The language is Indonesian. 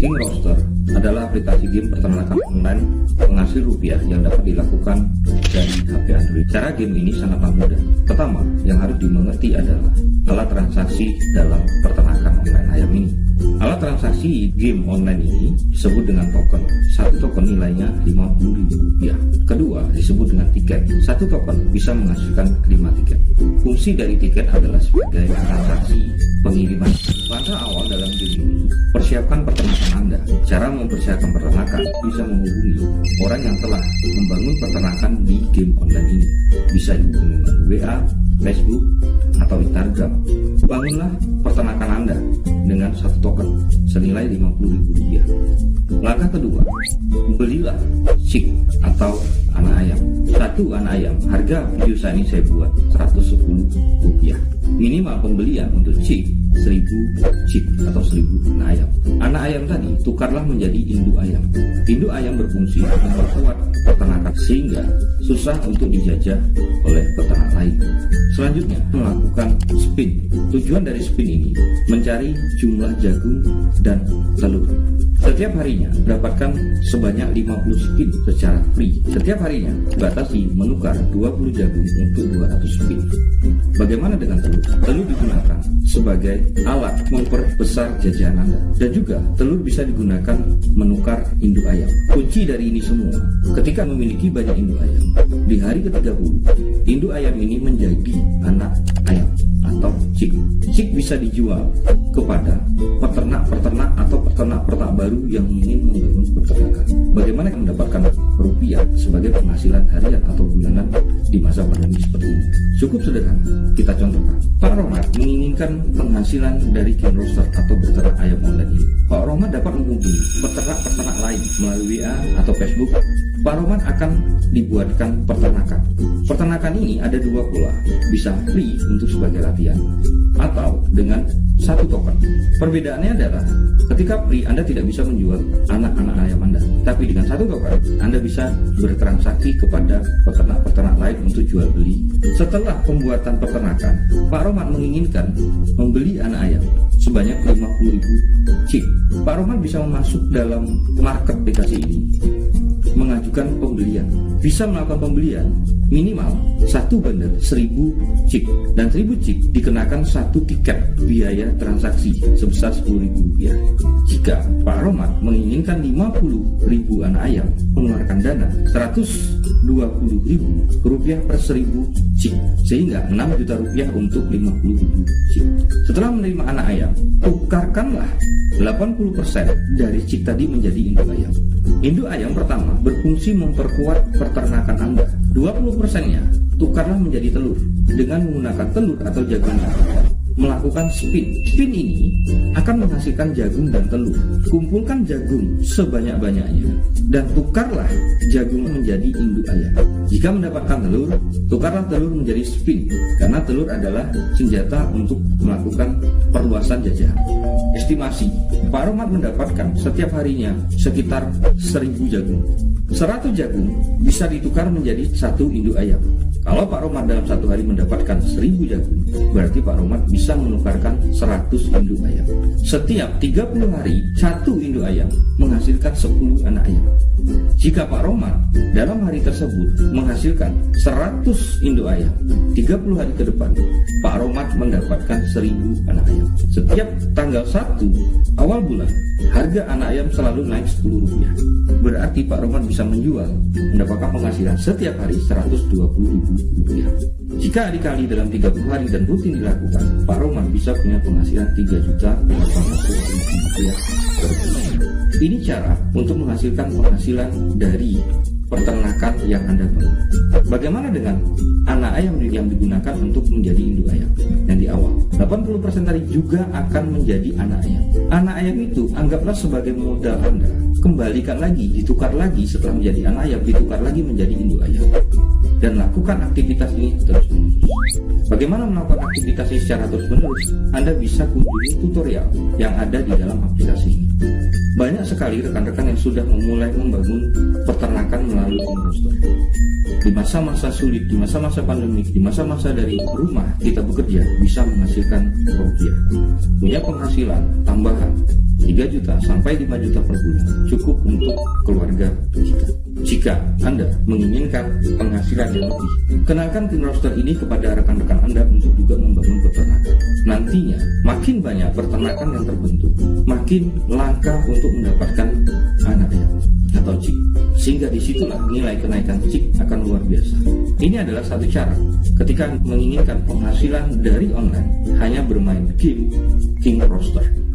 King Roaster adalah aplikasi game peternakan online penghasil rupiah yang dapat dilakukan dari HP Android. Cara game ini sangatlah mudah. Pertama, yang harus dimengerti adalah alat transaksi dalam peternakan online ayam ini. Alat transaksi game online ini disebut dengan token. Satu token nilainya Rp50.000. Kedua, disebut dengan tiket. Satu token bisa menghasilkan 5 tiket. Fungsi dari tiket adalah sebagai transaksi pengiriman. Langkah awal dalam game ini, persiapkan peternakan Anda. Cara mempersiapkan peternakan bisa menghubungi orang yang telah membangun peternakan di game online ini. Bisa dihubungi dengan WA, Facebook, atau Instagram. Bangunlah peternakan Anda dengan satu token senilai Rp50.000. Langkah kedua, belilah chick atau anak ayam. Satu anak ayam, harga video ini saya buat Rp110. Minimal pembelian untuk chick 1000 chick atau 1000 anak ayam. Anak ayam tadi tukarlah menjadi induk ayam. Induk ayam berfungsi memperkuat peternakan sehingga susah untuk dijajah oleh peternak lain. Selanjutnya, melakukan spin. Tujuan dari spin ini mencari jumlah jagung dan telur. Setiap harinya dapatkan sebanyak 50 spin secara free. Setiap harinya batasi menukar 20 jagung untuk 200 spin. Bagaimana dengan telur? Telur digunakan sebagai alat memperbesar jajahan Anda. Dan juga telur bisa digunakan menukar induk ayam. Kunci dari ini semua, ketika memiliki banyak induk ayam, di hari ke-30, induk ayam ini menjadi anak ayam atau chick. Chick bisa dijual kepada peternak-peternak atau peternak-peternak baru yang ingin membangun peternakan. Bagaimana mendapatkan rupiah sebagai penghasilan harian atau bulanan di masa pandemi seperti ini? Cukup sederhana, kita contohkan. Pak Rohmat menginginkan penghasilan dari King Roaster atau beternak ayam online ini. Pak Rohmat dapat menghubungi peternak-peternak lain melalui WA atau Facebook. Pak Rohmat akan dibuatkan peternakan. Peternakan ini ada dua pola, bisa free untuk sebagai latihan atau dengan satu token. Perbedaannya adalah ketika free Anda tidak bisa menjual anak-anak ayam Anda, tapi dengan satu token Anda bisa bertransaksi kepada peternak-peternak lain untuk jual beli. Setelah pembuatan peternakan, Pak Rohmat menginginkan membeli anak ayam sebanyak 50.000 chick. Pak Rohmat bisa masuk dalam market aplikasi ini, mengajukan pembelian. Bisa melakukan pembelian minimal satu bandar 1000 chick, dan 1000 chick dikenakan satu tiket biaya transaksi sebesar Rp10.000. Jika Pak Rohmat menginginkan 50.000 anak ayam, mengeluarkan dana Rp120.000 per 1000 chick, sehingga Rp6 juta untuk 50.000 chick. Setelah menerima anak ayam, tukarkanlah 80% dari chick tadi menjadi induk ayam. Induk ayam pertama berfungsi memperkuat peternakan Anda. 20%-nya tukarlah menjadi telur dengan menggunakan telur atau jagungnya. Melakukan spin. Spin ini akan menghasilkan jagung dan telur. Kumpulkan jagung sebanyak-banyaknya dan tukarlah jagung menjadi induk ayam. Jika mendapatkan telur, tukarlah telur menjadi spin, karena telur adalah senjata untuk melakukan perluasan jajahan. Estimasi, Pak Rohmat mendapatkan setiap harinya sekitar 1000 jagung. 100 jagung bisa ditukar menjadi satu induk ayam. Kalau Pak Rohmat dalam satu hari mendapatkan 1000 jagung, berarti Pak Rohmat bisa menukarkan 100 induk ayam. Setiap 30 hari, satu induk ayam menghasilkan 10 anak ayam. Jika Pak Rohmat dalam hari tersebut menghasilkan 100 induk ayam, 30 hari ke depan, Pak Rohmat mendapatkan 1000 anak ayam. Setiap tanggal 1 awal bulan, harga anak ayam selalu naik Rp10. Berarti Pak Rohmat bisa menjual, mendapatkan penghasilan setiap hari Rp120.000. Jika dikali dalam 30 hari dan rutin dilakukan, Pak Rohmat bisa punya penghasilan Rp3.800.000 per bulan. Ini cara untuk menghasilkan penghasilan dari peternakan yang Anda bangun. Bagaimana dengan anak ayam yang digunakan untuk menjadi induk ayam? Yang di awal, 80% tadi juga akan menjadi anak ayam. Anak ayam itu anggaplah sebagai modal Anda. Kembalikan lagi, ditukar lagi setelah menjadi anak ayam, ditukar lagi menjadi induk ayam. Dan lakukan aktivitas ini terus-menerus. Bagaimana melakukan aktivitas ini secara terus-menerus? Anda bisa kunjungi tutorial yang ada di dalam aplikasi ini. Banyak sekali rekan-rekan yang sudah memulai membangun peternakan melalui King Roaster. Di masa-masa sulit, di masa-masa pandemi, di masa-masa dari rumah kita bekerja, bisa menghasilkan rupiah. Punya penghasilan tambahan 3 juta sampai 5 juta per bulan cukup untuk keluarga kita. Jika Anda menginginkan penghasilan yang lebih, kenalkan King Roaster ini kepada rekan-rekan Anda untuk juga membangun peternakan. Nantinya, makin banyak peternakan yang terbentuk, makin langka untuk mendapatkan anak ayam atau chick. Sehingga disitulah nilai kenaikan chick akan luar biasa. Ini adalah satu cara ketika menginginkan penghasilan dari online hanya bermain game King Roaster.